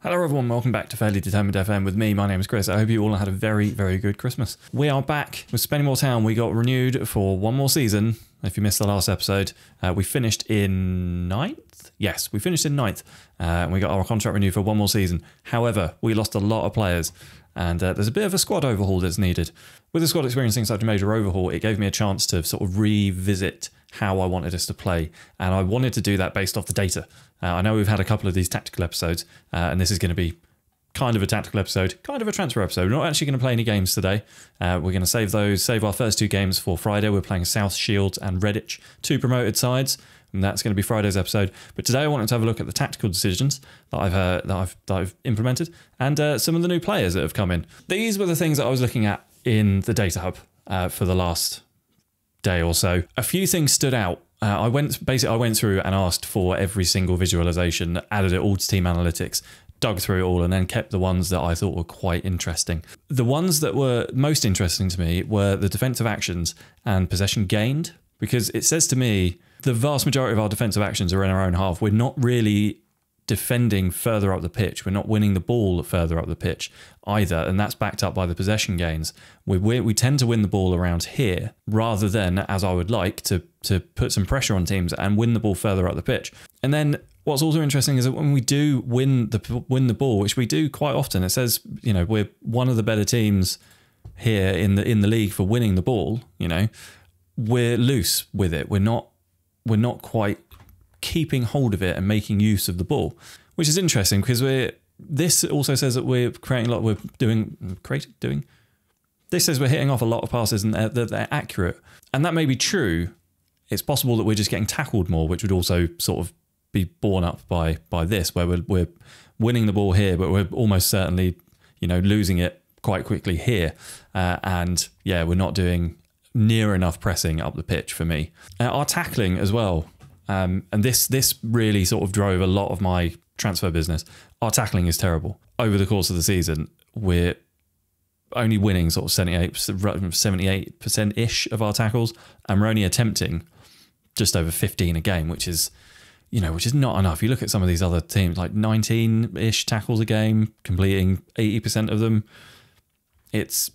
Hello everyone, welcome back to Fairly Determined FM with me. My name is Chris. I hope you all had a very, very good Christmas. We are back with Spennymoor Town. We got renewed for one more season. If you missed the last episode, we finished in 9th? Yes, we finished in 9th. And we got our contract renewed for one more season. However, we lost a lot of players and there's a bit of a squad overhaul that's needed. With the squad experiencing such a major overhaul, it gave me a chance to sort of revisit how I wanted us to play. And I wanted to do that based off the data. I know we've had a couple of these tactical episodes, and this is going to be kind of a tactical episode, kind of a transfer episode. We're not actually going to play any games today. We're going to save our first two games for Friday. We're playing South Shields and Redditch, two promoted sides, and that's going to be Friday's episode. But today I wanted to have a look at the tactical decisions that I've implemented and some of the new players that have come in. These were the things that I was looking at in the data hub for the last day or so. A few things stood out. I went through and asked for every single visualization, added it all to Team Analytics, dug through it all, and then kept the ones that I thought were quite interesting. The ones that were most interesting to me were the defensive actions and possession gained, because it says to me the vast majority of our defensive actions are in our own half. We're not really defending further up the pitch. We're not winning the ball further up the pitch either, and that's backed up by the possession gains. We tend to win the ball around here rather than, as I would like, to put some pressure on teams and win the ball further up the pitch. And then what's also interesting is that when we do win the ball, which we do quite often, it says, you know, we're one of the better teams here in the league for winning the ball. You know, we're loose with it. We're not quite keeping hold of it and making use of the ball, which is interesting because this also says that we're creating a lot. This says we're hitting off a lot of passes and that they're accurate, and that may be true. It's possible that we're just getting tackled more, which would also sort of be borne up by this, where we're winning the ball here, but we're almost certainly, you know, losing it quite quickly here, and yeah, we're not doing near enough pressing up the pitch for me. Our tackling as well. And this really sort of drove a lot of my transfer business. Our tackling is terrible. Over the course of the season, we're only winning sort of 78%-ish of our tackles, and we're only attempting just over 15 a game, which is not enough. You look at some of these other teams, like 19-ish tackles a game, completing 80% of them. It's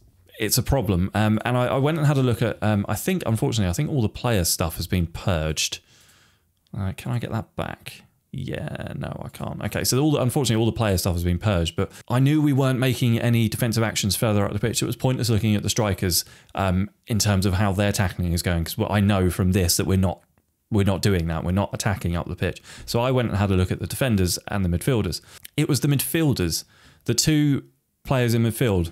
a problem. And I went and had a look at, unfortunately, I think all the player stuff has been purged. Can I get that back? Yeah, no, I can't. Okay, so unfortunately, all the player stuff has been purged, but I knew we weren't making any defensive actions further up the pitch. It was pointless looking at the strikers in terms of how their tackling is going, because I know from this that we're not doing that. We're not attacking up the pitch. So I went and had a look at the defenders and the midfielders. It was the midfielders, the two players in midfield,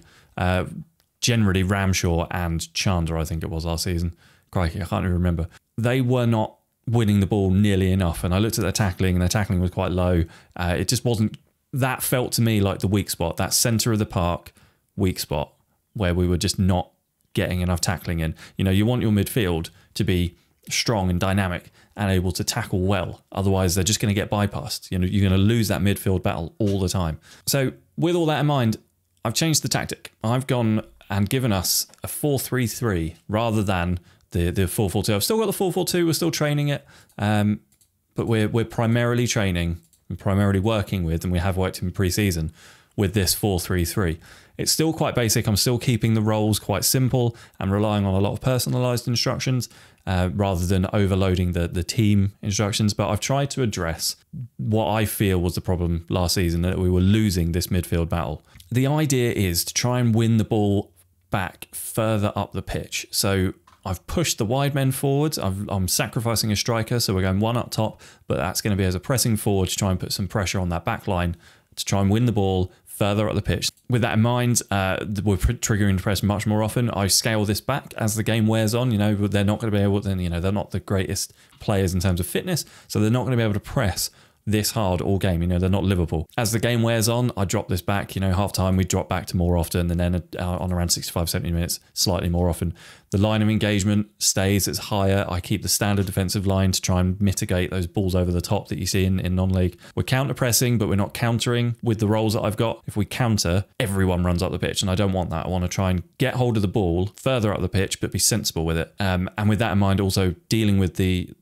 generally Ramshaw and Chandra, I think it was last season. Crikey, I can't even remember. They were not winning the ball nearly enough, and I looked at their tackling, and their tackling was quite low. It just wasn't. That felt to me like the weak spot, that centre of the park weak spot, where we were just not getting enough tackling in. You know, you want your midfield to be strong and dynamic and able to tackle well. Otherwise, they're just going to get bypassed. You know, you're going to lose that midfield battle all the time. So, with all that in mind, I've changed the tactic. I've gone and given us a 4-3-3 rather than the 4-4-2. I've still got the 4-4-2. We're still training it, but we're primarily training and primarily working with, and we have worked in pre-season with this 4-3-3. It's still quite basic. I'm still keeping the roles quite simple and relying on a lot of personalised instructions rather than overloading the team instructions. But I've tried to address what I feel was the problem last season, that we were losing this midfield battle. The idea is to try and win the ball back further up the pitch. So I've pushed the wide men forwards. I'm sacrificing a striker, so we're going one up top, but that's going to be as a pressing forward to try and put some pressure on that back line to try and win the ball further up the pitch. With that in mind, we're triggering the press much more often. I scale this back as the game wears on. You know, they're not going to be able to, you know, they're not the greatest players in terms of fitness, so they're not going to be able to press this hard all game. You know, they're not Liverpool. As the game wears on, I drop this back. You know, half time we drop back to more often, and then on around 65, 70 minutes, slightly more often. The line of engagement stays, it's higher. I keep the standard defensive line to try and mitigate those balls over the top that you see in non-league. We're counter-pressing, but we're not countering with the roles that I've got. If we counter, everyone runs up the pitch, and I don't want that. I want to try and get hold of the ball further up the pitch, but be sensible with it. And with that in mind, also dealing with the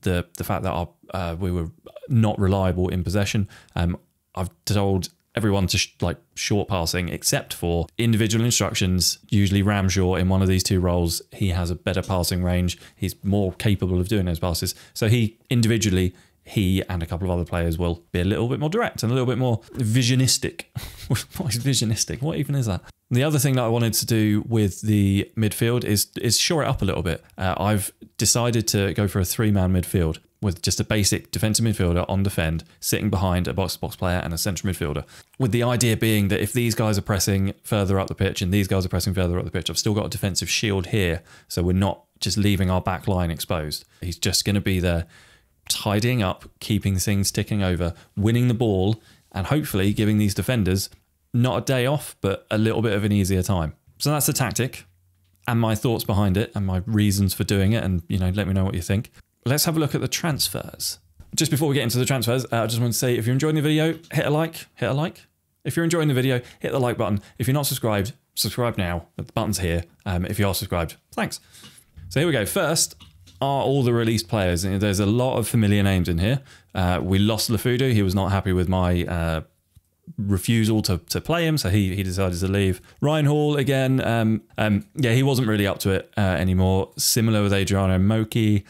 fact that we were not reliable in possession. I've told everyone to like short passing, except for individual instructions. Usually Ramshaw in one of these two roles, he has a better passing range. He's more capable of doing those passes. So he individually, he and a couple of other players will be a little bit more direct and a little bit more visionistic. What is visionistic? What even is that? The other thing that I wanted to do with the midfield is shore it up a little bit. I've decided to go for a 3-man midfield with just a basic defensive midfielder on defend, sitting behind a box-to-box player and a central midfielder. With the idea being that if these guys are pressing further up the pitch and these guys are pressing further up the pitch, I've still got a defensive shield here, so we're not just leaving our back line exposed. He's just going to be there tidying up, keeping things ticking over, winning the ball, and hopefully giving these defenders not a day off, but a little bit of an easier time. So that's the tactic and my thoughts behind it and my reasons for doing it. And, you know, let me know what you think. Let's have a look at the transfers. Just before we get into the transfers, I just want to say, if you're enjoying the video, hit a like. If you're enjoying the video, hit the like button. If you're not subscribed, subscribe now. The button's here. If you are subscribed, thanks. So here we go. First are all the released players. There's a lot of familiar names in here. We lost Lafudu. He was not happy with my refusal to play him, so he decided to leave. Ryan Hall again, yeah, he wasn't really up to it anymore. Similar with Adriano Moki.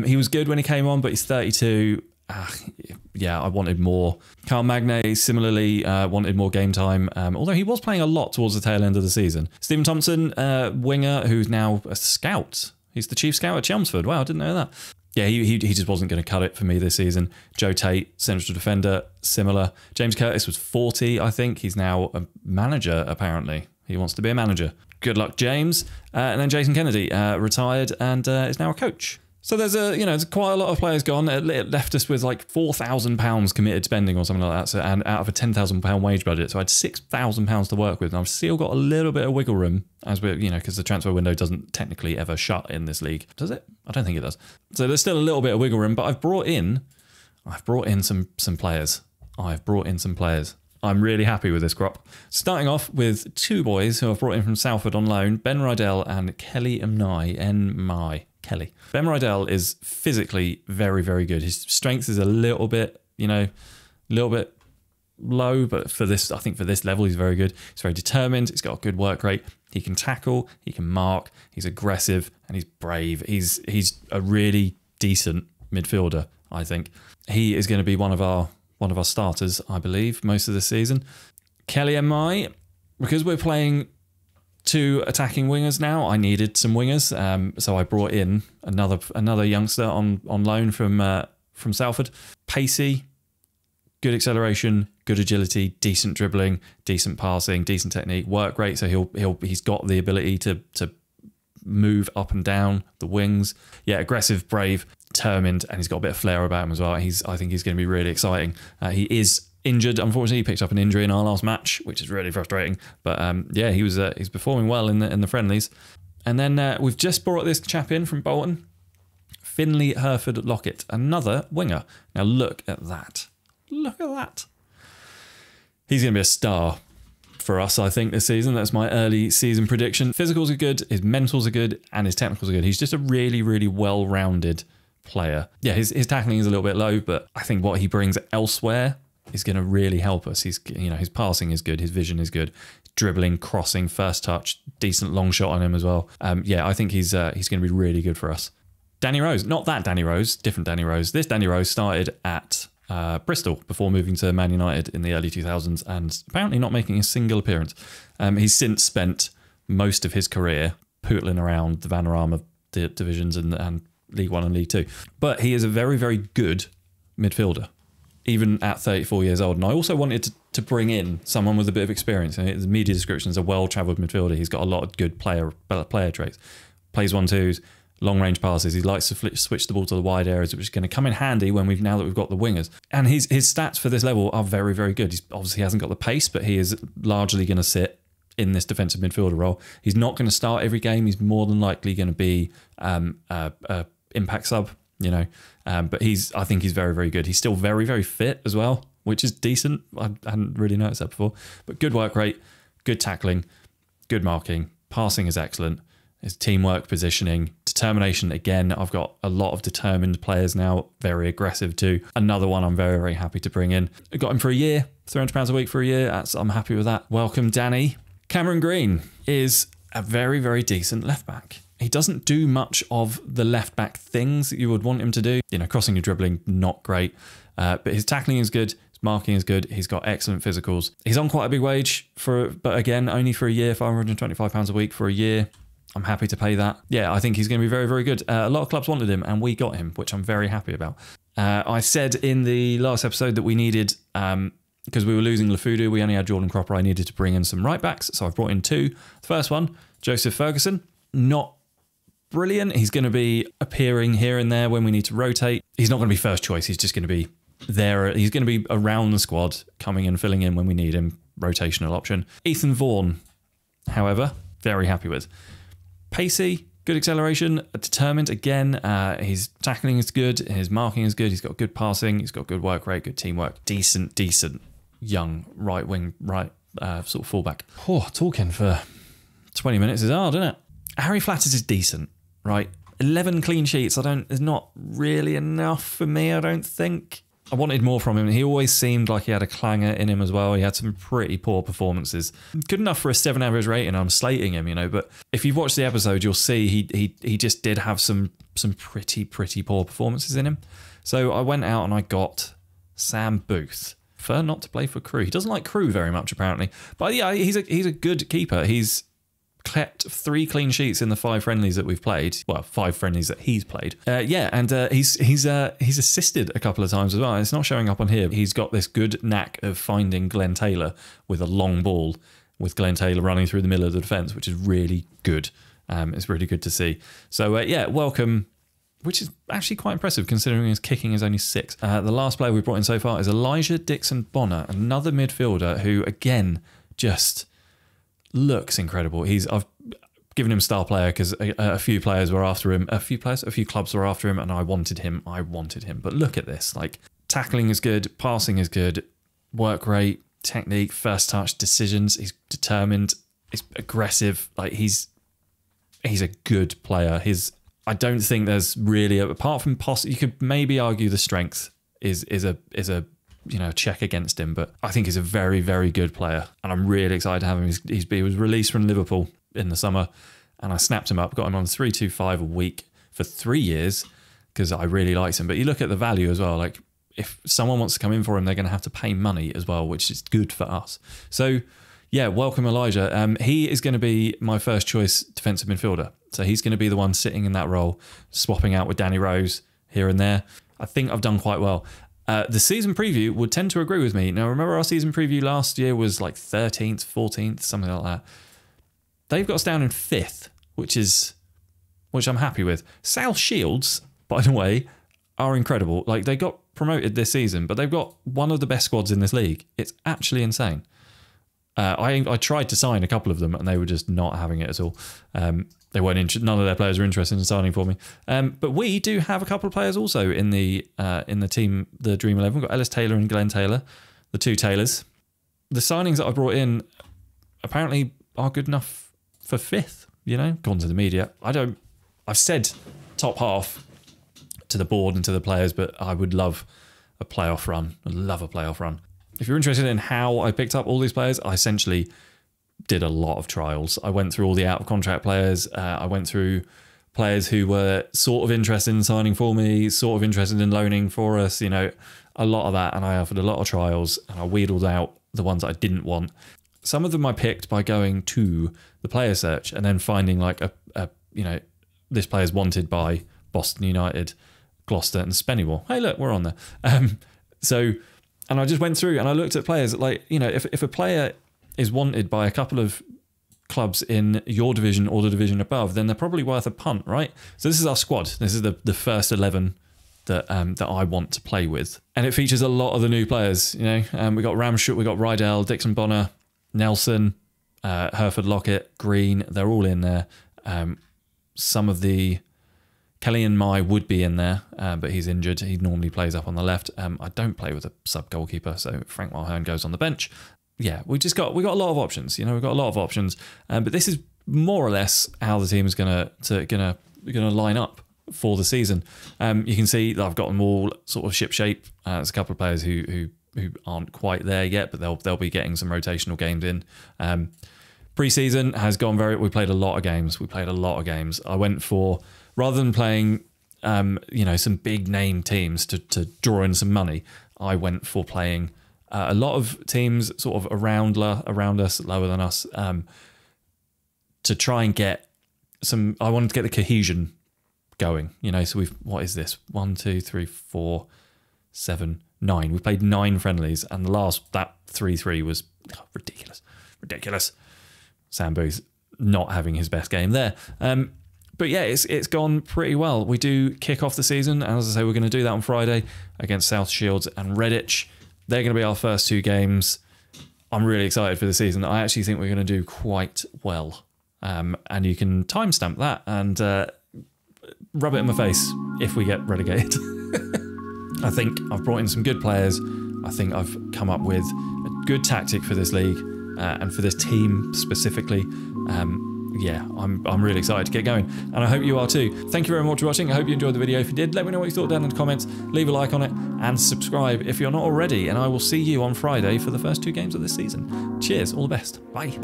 He was good when he came on, but he's 32. Yeah, I wanted more. Carl Magne similarly wanted more game time, although he was playing a lot towards the tail end of the season. Stephen Thompson, winger, who's now a scout. He's the chief scout at Chelmsford. Wow, I didn't know that. Yeah, he just wasn't going to cut it for me this season. Joe Tate, central defender, similar. James Curtis was 40, I think. He's now a manager, apparently. He wants to be a manager. Good luck, James. And then Jason Kennedy, retired and is now a coach. So there's quite a lot of players gone. It left us with like £4,000 committed spending or something like that. So, and out of a £10,000 wage budget. So I had £6,000 to work with. And I've still got a little bit of wiggle room as we're, because the transfer window doesn't technically ever shut in this league. Does it? I don't think it does. So there's still a little bit of wiggle room, but I've brought in some players. I'm really happy with this crop. Starting off with two boys who I've brought in from Salford on loan, Ben Rydell and Kelly Mnai. Kelly. Ben Rydell is physically very, very good. His strength is a little bit low, but I think for this level, he's very good. He's very determined. He's got a good work rate. He can tackle, he can mark, he's aggressive, and he's brave. He's a really decent midfielder, I think. He is going to be one of our starters, I believe, most of the season. Kelly Mnai, because we're playing two attacking wingers now, I needed some wingers, so I brought in another youngster on loan from Salford. Pacey, good acceleration, good agility, decent dribbling, decent passing, decent technique, work rate. So he's got the ability to move up and down the wings. Yeah, aggressive, brave, determined, and he's got a bit of flair about him as well. I think he's going to be really exciting. He is injured, unfortunately. He picked up an injury in our last match, which is really frustrating. But yeah, he's performing well in the friendlies. And then we've just brought this chap in from Bolton, Finley Herford Lockett, another winger. Now look at that. Look at that. He's going to be a star for us, I think, this season. That's my early season prediction. Physicals are good, his mentals are good, and his technicals are good. He's just a really, really well-rounded player. Yeah, his tackling is a little bit low, but I think what he brings elsewhere is going to really help us. His passing is good, his vision is good, dribbling, crossing, first touch, decent long shot on him as well. Yeah, I think he's going to be really good for us. Danny Rose, not that Danny Rose, different Danny Rose. This Danny Rose started at Bristol before moving to Man United in the early 2000s and apparently not making a single appearance. He's since spent most of his career pootling around the Vanarama divisions and League One and League Two. But he is a very, very good midfielder, even at 34 years old. And I also wanted to bring in someone with a bit of experience. And the media description is a well-travelled midfielder. He's got a lot of good player traits. Plays 1-2s, long-range passes. He likes to switch the ball to the wide areas, which is going to come in handy now that we've got the wingers. And his stats for this level are very, very good. He obviously hasn't got the pace, but he is largely going to sit in this defensive midfielder role. He's not going to start every game. He's more than likely going to be impact sub, but I think he's very, very good. He's still very, very fit as well, which is decent. I hadn't really noticed that before. But good work rate, good tackling, good marking, passing is excellent. His teamwork, positioning, determination again. I've got a lot of determined players now, very aggressive too. Another one I'm very, very happy to bring in. I got him for a year, £300 a week for a year. I'm happy with that. Welcome, Danny. Cameron Green is a very, very decent left back. He doesn't do much of the left back things that you would want him to do. You know, crossing and dribbling, not great. But his tackling is good. His marking is good. He's got excellent physicals. He's on quite a big wage but again, only for a year, £525 a week for a year. I'm happy to pay that. Yeah, I think he's going to be very, very good. A lot of clubs wanted him and we got him, which I'm very happy about. I said in the last episode that we needed, because we were losing Lafudu, we only had Jordan Cropper, I needed to bring in some right backs. So I've brought in two. The first one, Joseph Ferguson, not brilliant. He's going to be appearing here and there when we need to rotate. He's not going to be first choice. He's just going to be there. He's going to be around the squad, coming and filling in when we need him. Rotational option. Ethan Vaughan, however, very happy with. Pacey, good acceleration, determined again. His tackling is good. His marking is good. He's got good passing. He's got good work rate, good teamwork. Decent young right wing, sort of fullback. Oh, talking for 20 minutes is hard, isn't it? Harry Flatters is decent, right? 11 clean sheets. Is not really enough for me, I don't think. I wanted more from him. He always seemed like he had a clanger in him as well. He had some pretty poor performances. Good enough for a 7 average rating. I'm slating him, you know, but if you've watched the episode, you'll see he just did have some pretty poor performances in him. So I went out and I got Sam Booth. Prefer not to play for Crewe. He doesn't like Crewe very much, apparently. But yeah, he's a good keeper. He's kept 3 clean sheets in the 5 friendlies that we've played. Well, 5 friendlies that he's played. He's assisted a couple of times as well. It's not showing up on here. He's got this good knack of finding Glenn Taylor with a long ball, with Glenn Taylor running through the middle of the defence, which is really good. It's really good to see. So welcome, which is actually quite impressive considering his kicking is only 6. The last player we've brought in so far is Elijah Dixon-Bonner, another midfielder who, again, just looks incredible. I've given him star player because a few players were after him. A few clubs were after him, and I wanted him. But look at this. Like, tackling is good, passing is good, work rate, technique, first touch, decisions. He's determined. He's aggressive. Like, he's a good player. I don't think there's really apart from you could maybe argue the strength is a check against him, but I think he's a very, very good player, and I'm really excited to have him. He was released from Liverpool in the summer, and I snapped him up, got him on 325 a week for 3 years because I really liked him. But you look at the value as well. Like, if someone wants to come in for him, they're going to have to pay money as well, which is good for us. So yeah, welcome Elijah. He is going to be my first choice defensive midfielder. So he's going to be the one sitting in that role, swapping out with Danny Rose here and there. I think I've done quite well. The season preview would tend to agree with me. Now, remember our season preview last year was like 13th, 14th, something like that. They've got us down in 5th, which I'm happy with. South Shields, by the way, are incredible. Like, they got promoted this season, but they've got one of the best squads in this league. It's actually insane. I tried to sign a couple of them, and they were just not having it at all. They weren't. None of their players were interested in signing for me. But we do have a couple of players also in the team, the Dream 11. We've got Ellis Taylor and Glenn Taylor, the 2 Taylors. The signings that I brought in apparently are good enough for 5th. You know, gone to the media. I've said top half to the board and to the players, but I would love a playoff run. I'd love a playoff run. If you're interested in how I picked up all these players, I essentially did a lot of trials. I went through all the out-of-contract players. I went through players who were sort of interested in signing for me, sort of interested in loaning for us, you know, a lot of that. And I offered a lot of trials, and I wheedled out the ones I didn't want. Some of them I picked by going to the player search and then finding like this player's wanted by Boston United, Gloucester and Spennymoor. Hey, look, we're on there. And I just went through and I looked at players like, you know, if a player is wanted by a couple of clubs in your division or the division above, then they're probably worth a punt, right? So this is our squad. This is the first 11 that I want to play with. And it features a lot of the new players, you know. We got Ramshoot, we got Rydell, Dixon-Bonner, Nelson, Hereford Lockett, Green. They're all in there. Some of the Kelly and Mai would be in there, but he's injured. He normally plays up on the left. I don't play with a sub goalkeeper, so Frank Mulhern goes on the bench. Yeah, we got a lot of options. You know, we've got a lot of options. But this is more or less how the team is gonna to line up for the season. You can see that I've got them all sort of ship-shape. There's a couple of players who aren't quite there yet, but they'll be getting some rotational games in. Pre-season has gone we played a lot of games. I went for, rather than playing some big name teams to draw in some money, I went for playing a lot of teams sort of around us, lower than us, to try and get some. I wanted to get the cohesion going, so what is this? 1, 2, 3, 4, 7, 9. We've played 9 friendlies, and that 3-3 was ridiculous. Sam Booth not having his best game there. But yeah, it's gone pretty well. We do kick off the season, and as I say, we're going to do that on Friday against South Shields and Redditch. They're going to be our first 2 games. I'm really excited for the season. I actually think we're going to do quite well. And you can timestamp that and rub it in my face if we get relegated. I think I've brought in some good players. I think I've come up with a good tactic for this league and for this team specifically. Yeah, I'm really excited to get going, and I hope you are too. Thank you very much for watching. I hope you enjoyed the video. If you did, let me know what you thought down in the comments. Leave a like on it and subscribe if you're not already, and I will see you on Friday for the first 2 games of this season. Cheers, all the best. Bye.